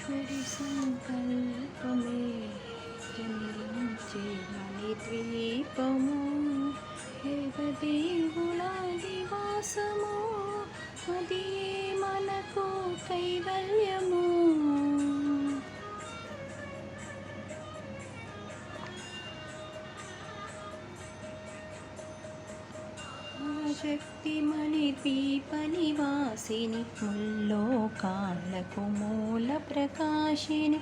ఈశ్వరి సంకల్పమే జనించే మణిద్వీపము దేవదేవుల నివాసము అది మనకు కైవల్యము. శక్తిమణి ద్వీప నివాసిని ముల్లోకాలకు మూల ప్రకాశిని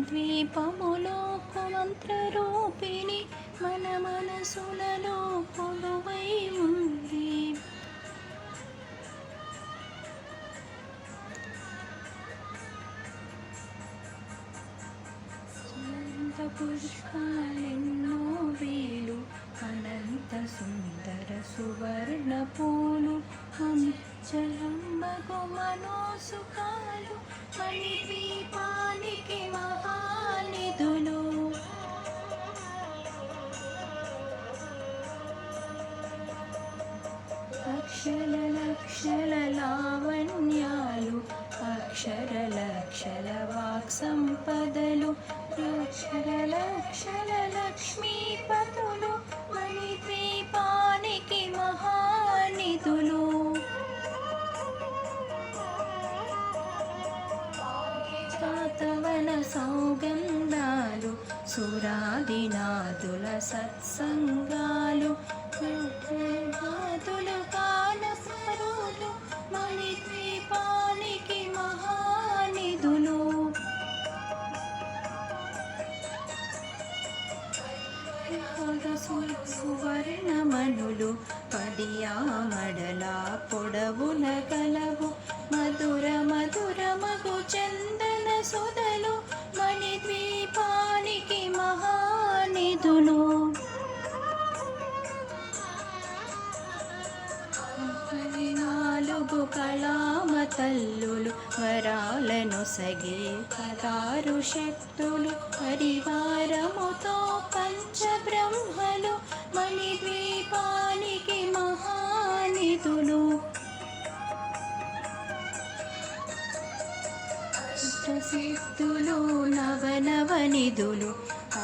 ద్వీపములోకు మంత్రరూపిణి మన మనసులలో కొలువై ఉంది. పుష్పాలెన్నో వేలు అనంత సుందర సువర్ణ పూలు చలంబకు మనోసుకాలు మణి ద్వీపానికి మహానిధులు. అక్షర లక్షల లావణ్యాలు అక్షర లక్షల వాక్ సంపదలు అక్షర లక్షల లక్ష్మీపతులు మణి ద్వీపానికి మహానిధులు. సాతవన సౌగంధాలు సురాదినాదుల సత్సంగాలు నాదులు కాలసరులు మణి ద్వీపానికి మహానిధులు. సువర్ణమణులు పడియామడల పొడవుల గలవు మధుర మధుర మగు చందన సుధలు మణి ద్వీపానికి మహానిధులు. నాలుగు కళామతల్లులు వరాలను సగే పదారు శక్తులు పరివారముతో పంచబ్రహ్మలు మణి ద్వీపానికి మహానిధులు. అష్టసిద్ధులు నవనవనిధులు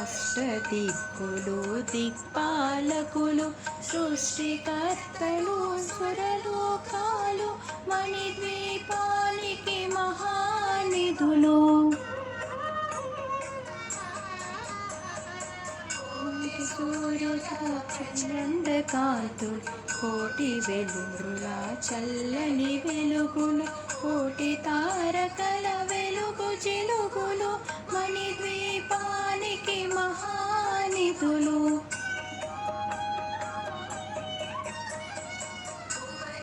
అష్టదిక్కులు దిక్పాలకులు సృష్టికర్తలు సురలోకాలు మణి ద్వీపానికి మహానిధులు. సూర్యచంద్రకాంతులు కోటి వెలుగుల చల్లని వెలుగులు కోటి తారకల వెలుగు చిలుగులు మణి ద్వీపానికి మహానిధులు.